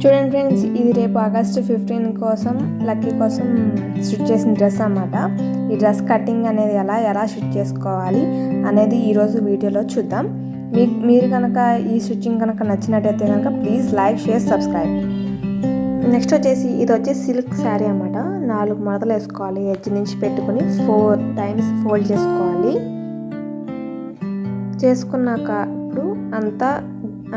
చూడండి ఫ్రెండ్స్, ఇది రేపు ఆగస్ట్ 15 కోసం లక్కీ కోసం స్టిచ్ చేసిన డ్రెస్ అన్నమాట. ఈ డ్రెస్ కటింగ్ అనేది ఎలా స్టిచ్ చేసుకోవాలి అనేది ఈరోజు వీడియోలో చూద్దాం. మీరు కనుక ఈ స్టిచ్చింగ్ కనుక నచ్చినట్టయితే కనుక please like, share, subscribe. Next వచ్చేసి ఇది వచ్చేసి సిల్క్ శారీ అన్నమాట. 4 మడతలు వేసుకోవాలి. ఎడ్జ్ నుంచి పెట్టుకుని 4 టైమ్స్ ఫోల్డ్ చేసుకోవాలి. చేసుకున్నాక ఇప్పుడు అంతా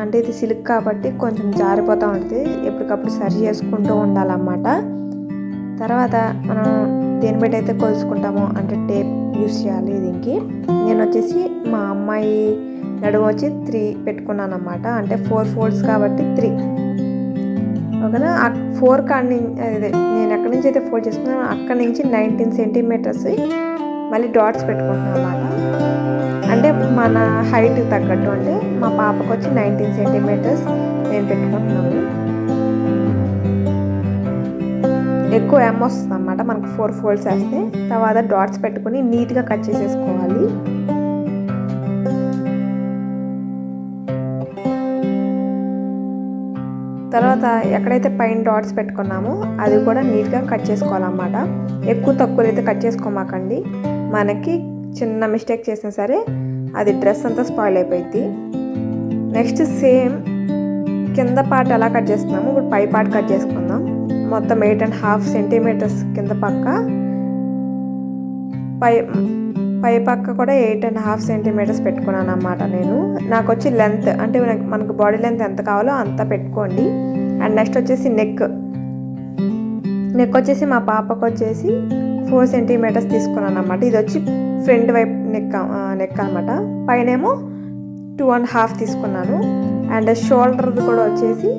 అంటే ఇది సిల్క్ కాబట్టి కొంచెం జారిపోతూ ఉంటుంది. ఎప్పటికప్పుడు సరి చేసుకుంటూ ఉండాలన్నమాట. తర్వాత మనం దేని బట్టి అయితే కొలుసుకుంటామో అంటే టేప్ యూస్ చేయాలి దీనికి. నేను వచ్చేసి మా అమ్మాయి నడుము వచ్చి 3 పెట్టుకున్నాను అన్నమాట. అంటే 4 ఫోల్డ్స్ కాబట్టి 3 ఓకేనా. 4 కాడి అదే నేను ఎక్కడి నుంచి అయితే ఫోల్డ్ చేసుకున్నాను అక్కడి నుంచి 19 సెంటీమీటర్స్ మళ్ళీ డాట్స్ పెట్టుకుంటున్నాను అన్నమాట. అంటే మన హైట్ తగ్గట్టు, అంటే మా పాపకు వచ్చి 19 సెంటీమీటర్స్ నేను పెట్టుకుంటున్నాను. ఎక్కువ ఎమ్ వస్తుంది అన్నమాట మనకు 4 ఫోల్డ్స్ వేస్తే. తర్వాత డాట్స్ పెట్టుకుని నీట్గా కట్ చేసేసుకోవాలి. తర్వాత ఎక్కడైతే పైన డాట్స్ పెట్టుకున్నామో అది కూడా నీట్గా కట్ చేసుకోవాలన్నమాట. ఎక్కువ తక్కువ అయితే కట్ చేసుకోమాకండి. మనకి చిన్న మిస్టేక్ చేసినా సరే అది డ్రెస్ అంతా స్పాయిల్ అయిపోయింది. నెక్స్ట్ సేమ్ కింద పార్ట్ ఎలా కట్ చేస్తున్నాము ఇప్పుడు పై పార్ట్ కట్ చేసుకుందాం. మొత్తం 8.5 సెంటీమీటర్స్ కింద పక్క, పై పక్క కూడా 8.5 సెంటీమీటర్స్ పెట్టుకున్నాను అన్నమాట. నాకు వచ్చి లెంత్ అంటే మనకు బాడీ లెంత్ ఎంత కావాలో అంత పెట్టుకోండి. అండ్ నెక్స్ట్ వచ్చేసి నెక్ వచ్చేసి మా పాపకు వచ్చేసి 4 సెంటీమీటర్స్ తీసుకున్నాను అన్నమాట. ఇది వచ్చి ఫ్రంట్ వైపు నెక్ అనమాట. పైనేమో 2.5 తీసుకున్నాను. అండ్ షోల్డర్ది కూడా వచ్చేసి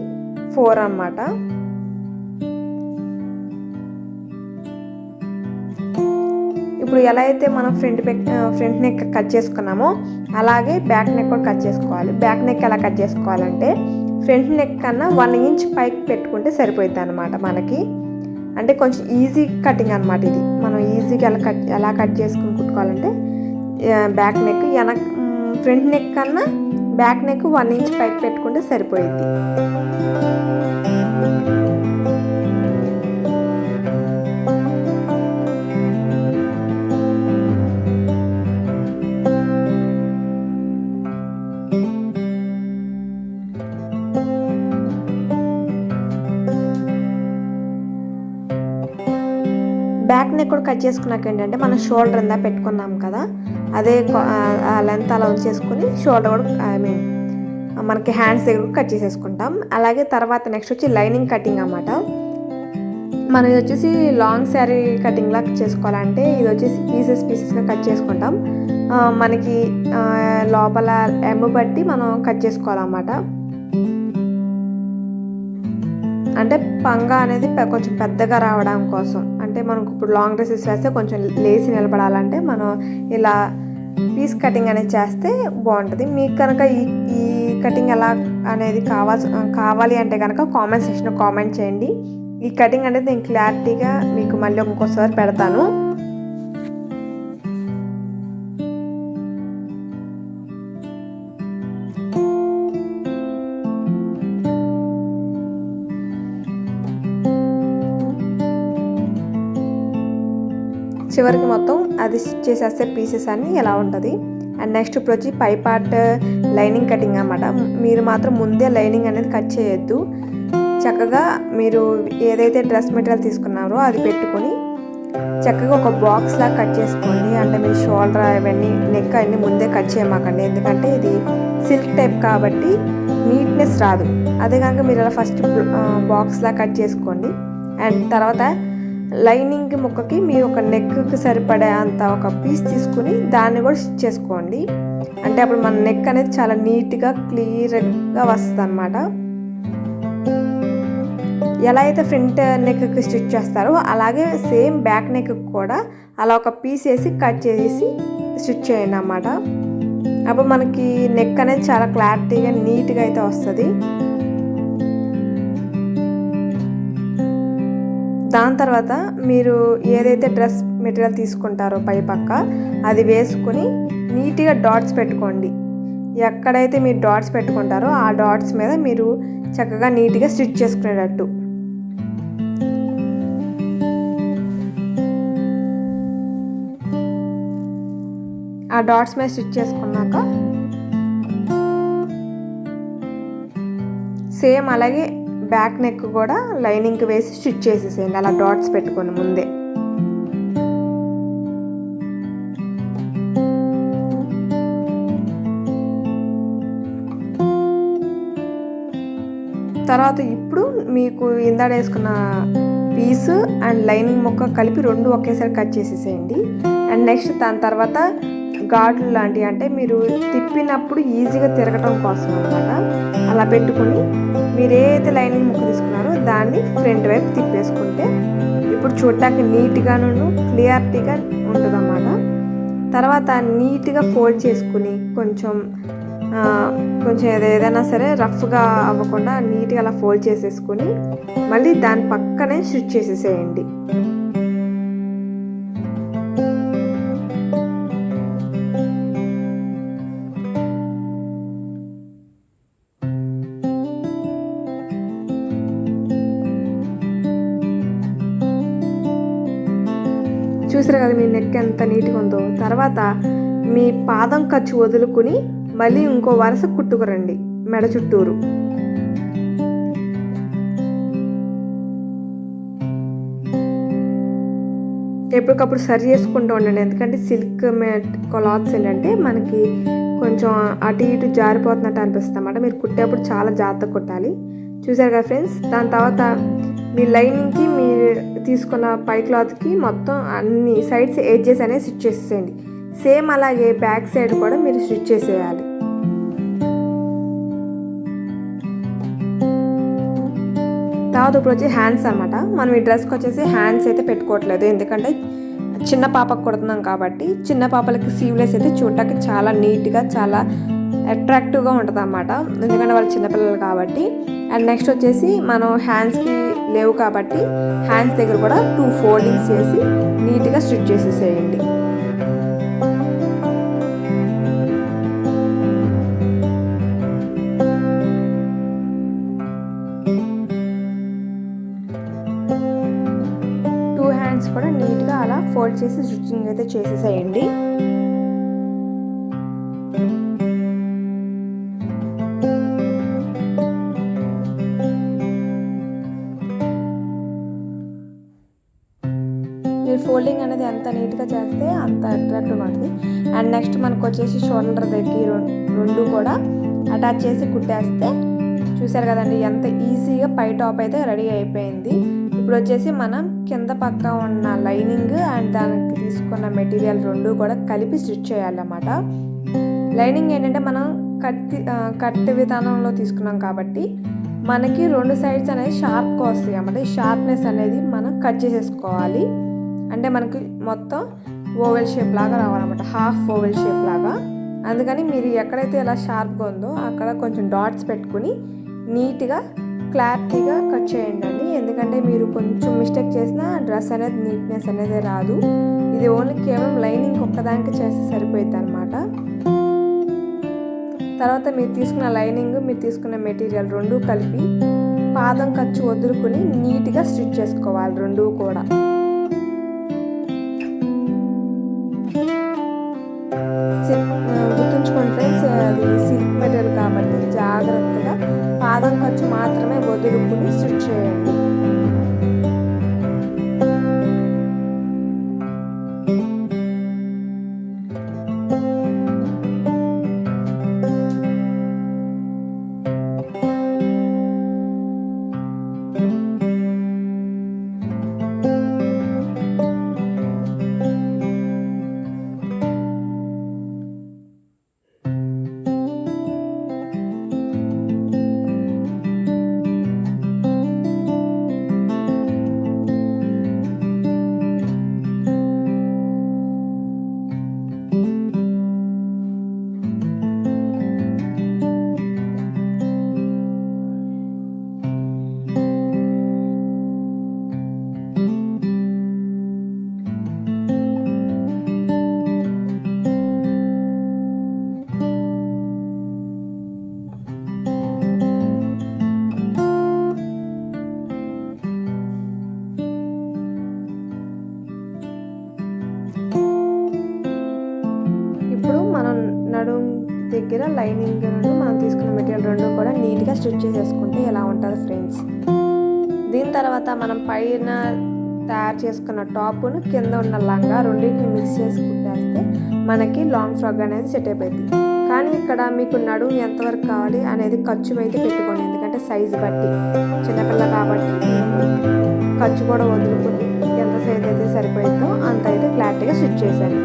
4 అన్నమాట. ఇప్పుడు ఎలా అయితే మనం ఫ్రంట్ నెక్ కట్ చేసుకున్నామో అలాగే బ్యాక్ నెక్ కూడా కట్ చేసుకోవాలి. బ్యాక్ నెక్ ఎలా కట్ చేసుకోవాలంటే ఫ్రంట్ నెక్ కన్నా 1 ఇంచ్ పైకి పెట్టుకుంటే సరిపోతుంది అనమాట మనకి. అంటే కొంచెం ఈజీ కటింగ్ అనమాట ఇది. మనం ఈజీగా ఎలా కట్ చేసుకుని కుట్టుకోవాలంటే బ్యాక్ నెక్ ఫ్రంట్ నెక్ కన్నా బ్యాక్ నెక్ 1 ఇంచ్ పైకి పెట్టుకుంటే సరిపోయింది. బ్యాక్ నెక్ కూడా కట్ చేసుకున్నాక ఏంటంటే మనం షోల్డర్ అంతా పెట్టుకున్నాం కదా, అదే ఆ లెంత్ అలా ఉంచేసుకుని షోల్డర్ కూడా మనకి హ్యాండ్స్ దగ్గర కట్ చేసేసుకుంటాం. అలాగే తర్వాత నెక్స్ట్ వచ్చి లైనింగ్ కటింగ్ అన్నమాట. మనం ఇది వచ్చేసి లాంగ్ శారీ కటింగ్ లా చేసుకోవాలంటే ఇది వచ్చేసి పీసెస్గా కట్ చేసుకుంటాం. మనకి లోపల ఎమ్ము బట్టి మనం కట్ చేసుకోవాలన్నమాట. అంటే పంగా అనేది కొంచెం పెద్దగా రావడం కోసం, అంటే మనకు ఇప్పుడు లాంగ్ డ్రెస్సెస్ వేస్తే కొంచెం లేసి నిలబడాలంటే మనం ఇలా పీస్ కటింగ్ అనేది చేస్తే బాగుంటుంది. మీకు కనుక ఈ కటింగ్ ఎలా అనేది కావాలి అంటే కనుక కామెంట్ సెక్షన్లో కామెంట్ చేయండి. ఈ కటింగ్ అనేది నేను క్లారిటీగా మీకు మళ్ళీ ఇంకోసారి పెడతాను. చివరికి మొత్తం అది స్టిచ్ చేసేస్తే పీసెస్ అన్నీ ఎలా ఉంటుంది. అండ్ నెక్స్ట్ ఇప్పుడు వచ్చి పై పార్ట్ లైనింగ్ కటింగ్ అన్నమాట. మీరు మాత్రం ముందే లైనింగ్ అనేది కట్ చేయొద్దు. చక్కగా మీరు ఏదైతే డ్రెస్ మెటీరియల్ తీసుకున్నారో అది పెట్టుకొని చక్కగా ఒక బాక్స్ లాగా కట్ చేసుకోండి. అంటే మీ షోల్డర్ అవన్నీ నెక్ అన్నీ ముందే కట్ చేయమాకండి. ఎందుకంటే ఇది సిల్క్ టైప్ కాబట్టి నీట్నెస్ రాదు. అదే కనుక మీరు అలా ఫస్ట్ బాక్స్ లాగా కట్ చేసుకోండి. అండ్ తర్వాత లైనింగ్ ముక్కకి మీరు ఒక నెక్కి సరిపడే అంత ఒక పీస్ తీసుకుని దాన్ని కూడా స్టిచ్ చేసుకోండి. అంటే అప్పుడు మన నెక్ అనేది చాలా నీట్గా క్లియర్గా వస్తుంది అన్నమాట. ఎలా అయితే ఫ్రంట్ నెక్కి స్టిచ్ చేస్తారో అలాగే సేమ్ బ్యాక్ నెక్ కూడా అలా ఒక పీస్ వేసి కట్ చేసి స్టిచ్ చేయండి అన్నమాట. అప్పుడు మనకి నెక్ అనేది చాలా క్లారిటీగా నీట్గా అయితే వస్తుంది. దాని తర్వాత మీరు ఏదైతే డ్రెస్ మెటీరియల్ తీసుకుంటారో పై పక్క అది వేసుకొని నీట్గా డాట్స్ పెట్టుకోండి. ఎక్కడైతే మీరు డాట్స్ పెట్టుకుంటారో ఆ డాట్స్ మీద మీరు చక్కగా నీట్గా స్టిచ్ చేసుకునేటట్టు. ఆ డాట్స్ మీద స్టిచ్ చేసుకున్నాక సేమ్ అలాగే బ్యాక్ నెక్ కూడా లైనింగ్కి వేసి స్టిచ్ చేసేసేయండి, అలా డాట్స్ పెట్టుకొని ముందే. తర్వాత ఇప్పుడు మీకు ఇందాడ వేసుకున్న పీస్ అండ్ లైనింగ్ ముక్క కలిపి రెండు ఒకేసారి కట్ చేసేసేయండి. అండ్ నెక్స్ట్ దాని తర్వాత ఘాట్లు లాంటివి, అంటే మీరు తిప్పినప్పుడు ఈజీగా తిరగటం కోసం అనమాట, అలా పెట్టుకుని మీరు ఏదైతే లైనింగ్ ముక్క తీసుకున్నారో దాన్ని ఫ్రంట్ వైపు తిప్పేసుకుంటే ఇప్పుడు చూడటానికి నీట్గాను క్లియారిటీగా ఉంటుందన్నమాట. తర్వాత నీట్గా ఫోల్డ్ చేసుకుని కొంచెం ఏదైనా సరే రఫ్గా అవ్వకుండా నీట్గా అలా ఫోల్డ్ చేసేసుకుని మళ్ళీ దాని పక్కనే స్టిచ్ చేసేసేయండి. చూసారు కదా మీ నెక్ ఎంత నీట్గా ఉందో. తర్వాత మీ పాదం ఖర్చు వదులుకుని మళ్ళీ ఇంకో వరుస కుట్టుకురండి మెడ చుట్టూరు. ఎప్పటికప్పుడు సరి చేసుకుంటూ ఉండండి, ఎందుకంటే సిల్క్ క్లాత్స్ ఏంటంటే మనకి కొంచెం అటు ఇటు జారిపోతున్నట్టు అనిపిస్తుంది అన్నమాట. మీరు కుట్టేప్పుడు చాలా జాగ్రత్తగా కుట్టాలి. చూసారు కదా ఫ్రెండ్స్. దాని తర్వాత మీ లైనింగ్కి మీరు తీసుకున్న పై క్లాత్కి మొత్తం అన్ని సైడ్స్ ఎడ్జెస్ అనేది స్టిచ్ చేసేయండి. సేమ్ అలాగే బ్యాక్ సైడ్ కూడా మీరు స్టిచ్ చేసేయాలి. తర్వాత ఇప్పుడు వచ్చి హ్యాండ్స్ అనమాట. మనం ఈ డ్రెస్కి వచ్చేసి హ్యాండ్స్ అయితే పెట్టుకోవట్లేదు, ఎందుకంటే చిన్న పాపకు కుడుతున్నాం కాబట్టి. చిన్న పాపలకి సీవ్లెస్ అయితే చూడటానికి చాలా నీట్గా చాలా అట్రాక్టివ్గా ఉంటుంది అన్నమాట, ఎందుకంటే వాళ్ళు చిన్నపిల్లలు కాబట్టి. అండ్ నెక్స్ట్ వచ్చేసి మనం హ్యాండ్స్కి లేవు కాబట్టి హ్యాండ్స్ దగ్గర కూడా 2 ఫోల్డింగ్స్ చేసి నీట్గా స్టిచ్ చేసేసేయండి. కూడా నీట్గా అలా ఫోల్డ్ చేసి స్టిచ్చింగ్ అయితే చేసేసేయండి. మీరు ఫోల్డింగ్ అనేది ఎంత నీట్గా చేస్తే అంత అట్రాక్టివ్గా ఉంటుంది. అండ్ నెక్స్ట్ మనకు వచ్చేసి షోల్డర్ దగ్గర రెండు కూడా అటాచ్ చేసి కుట్టేస్తే చూసారు కదండి ఎంత ఈజీగా పై టాప్ అయితే రెడీ అయిపోయింది. ఇప్పుడు వచ్చేసి మనం కింద పక్క ఉన్న లైనింగ్ అండ్ దానికి తీసుకున్న మెటీరియల్ రెండు కూడా కలిపి స్టిచ్ చేయాలన్నమాట. లైనింగ్ ఏంటంటే మనం కట్ విధానంలో తీసుకున్నాం కాబట్టి మనకి రెండు సైడ్స్ అనేది షార్ప్గా వస్తాయి అన్నమాట. ఈ షార్ప్నెస్ అనేది మనం కట్ చేసేసుకోవాలి, అంటే మనకి మొత్తం ఓవెల్ షేప్ లాగా రావాలన్నమాట, హాఫ్ ఓవెల్ షేప్ లాగా. అందుకని మీరు ఎక్కడైతే ఇలా షార్ప్గా ఉందో అక్కడ కొంచెం డాట్స్ పెట్టుకుని నీట్గా క్లారిటీగా కట్ చేయండి. ఎందుకంటే మీరు కొంచెం మిస్టేక్ చేసినా డ్రెస్ అనేది నీట్నెస్ అనేది రాదు. ఇది ఓన్లీ కేవలం లైనింగ్ ఒక్కదానికి చేస్తే సరిపోయింది అనమాట. తర్వాత మీరు తీసుకున్న లైనింగ్ మీరు తీసుకున్న మెటీరియల్ రెండు కలిపి పాదం ఖర్చు వదులుకుని నీట్గా స్టిచ్ చేసుకోవాలి రెండు కూడా. గుర్తుంచుకోండి ఫ్రెండ్స్, అది సిల్క్ మెటీరియల్ కాబట్టి జాగ్రత్తగా పాదం ఖర్చు మాత్రమే వదులుకుని స్టిచ్ చేయండి. దగ్గర లైనింగ్ మనం తీసుకున్న మెటీరియల్ రెండు కూడా నీట్గా స్టిచ్ చేసేసుకుంటే ఎలా ఉంటుంది ఫ్రెండ్స్. దీని తర్వాత మనం పైన తయారు చేసుకున్న టాప్ను కింద ఉన్న లంగా రెండింటిని మిక్స్ చేసి కుట్టేస్తే మనకి లాంగ్ ఫ్రాక్ అనేది సెట్ అయిపోయింది. కానీ ఇక్కడ మీకు నడుము ఎంతవరకు కావాలి అనేది ఖర్చు అయితే పెట్టుకోండి, ఎందుకంటే సైజు బట్టి చిన్నపిల్ల కాబట్టి ఖర్చు కూడా వదులుకుని ఎంత సైజ్ అయితే సరిపోయిందో అంత అయితే క్లారిటీగా స్టిచ్ చేశాను.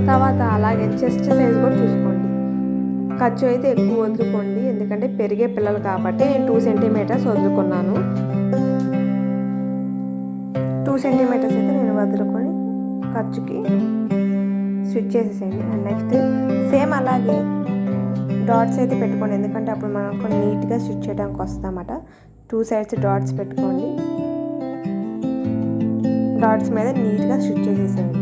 తర్వాత అలాగే చెస్ట్ సైజ్ కూడా చూసుకోండి, ఖర్చు అయితే ఎక్కువ వదులుకోండి, ఎందుకంటే పెరిగే పిల్లలు కాబట్టి నేను 2 సెంటీమీటర్స్ వదులుకున్నాను. 2 సెంటీమీటర్స్ అయితే నేను వదులుకొని ఖర్చుకి స్టిచ్ చేసేసేయండి. అండ్ నెక్స్ట్ సేమ్ అలాగే డాట్స్ అయితే పెట్టుకోండి, ఎందుకంటే అప్పుడు మనకు నీట్గా స్టిచ్ చేయడానికి వస్తుందన్నమాట. 2 సైడ్స్ డాట్స్ పెట్టుకోండి, డాట్స్ మీద నీట్గా స్టిచ్ చేసేసేయండి.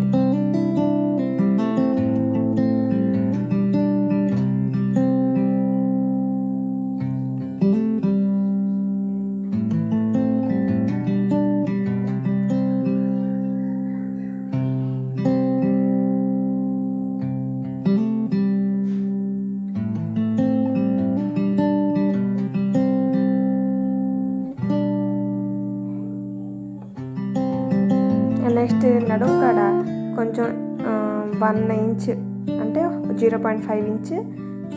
నెక్స్ట్ నడుము కాడ కొంచెం 1 ఇంచ్ అంటే 0.5 ఇంచ్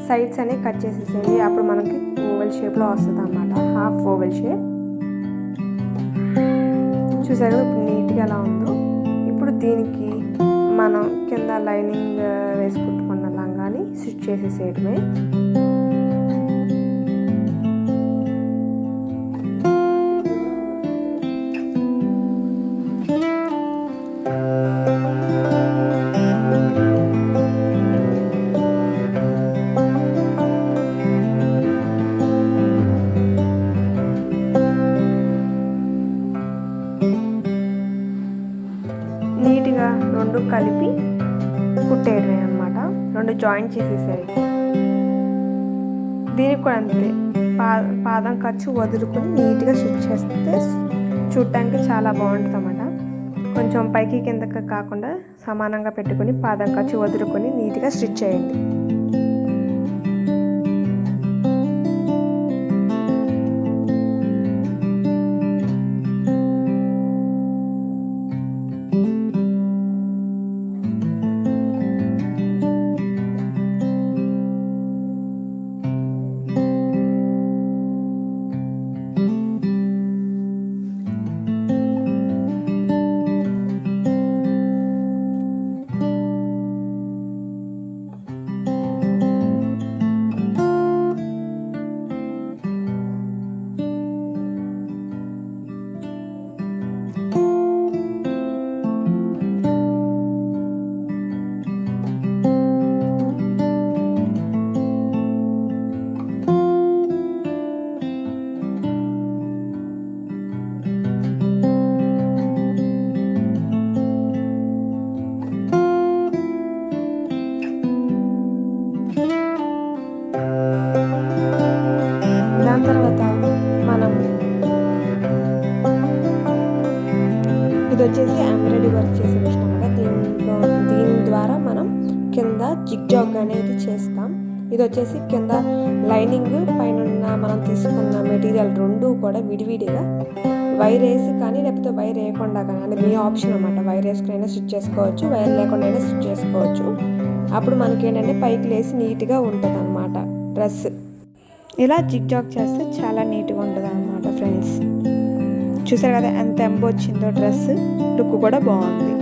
సైడ్స్ అనేవి కట్ చేసేసేయండి. అప్పుడు మనకి ఓవెల్ షేప్లో వస్తుంది అన్నమాట, హాఫ్ ఓవెల్ షేప్. చూసారు కదా ఇప్పుడు నీట్గా ఎలా ఉందో. ఇప్పుడు దీనికి మనం కింద లైనింగ్ వేసుకుంటున్న లంగాని స్టిచ్ చేసేసేయడమే. నీట్గా రెండు కలిపి కుట్టేయడమే అన్నమాట, రెండు జాయింట్ చేసేసాయి. దీనికి కూడా అంతే, పాదం ఖర్చు వదులుకొని నీట్గా స్టిచ్ చేస్తే చూడటానికి చాలా బాగుంటుంది అన్నమాట. కొంచెం పైకి కిందకి కాకుండా సమానంగా పెట్టుకొని పాదం ఖర్చు వదులుకొని నీట్గా స్టిచ్ చేయండి. తర్వాత మనం ఇది వచ్చేసి ఎంబ్రాయిడరీ వర్క్ చేసే మిషన్ అన్నమాట. దీని ద్వారా మనం కింద జిగ్జాగ్ అనేది చేస్తాం. ఇది వచ్చేసి కింద లైనింగ్ పైన మనం తీసుకున్న మెటీరియల్ రెండు కూడా విడివిడిగా వైర్ వేసి కానీ లేకపోతే వైర్ వేయకుండా కానీ, అంటే మీ ఆప్షన్ అన్నమాట. వైర్ వేసుకునైనా స్టిచ్ చేసుకోవచ్చు, వైర్ లేకుండా అయినా స్టిచ్ చేసుకోవచ్చు. అప్పుడు మనకి ఏంటంటే పైకి లేసి నీట్గా ఉంటుంది అన్నమాట డ్రెస్. ఇలా జిగ్జాగ్ చేస్తే చాలా నీట్గా ఉంటుంది అన్నమాట ఫ్రెండ్స్. చూసారు కదా ఎంత ఎంబ వచ్చిందో డ్రెస్, లుక్ కూడా బాగుంది.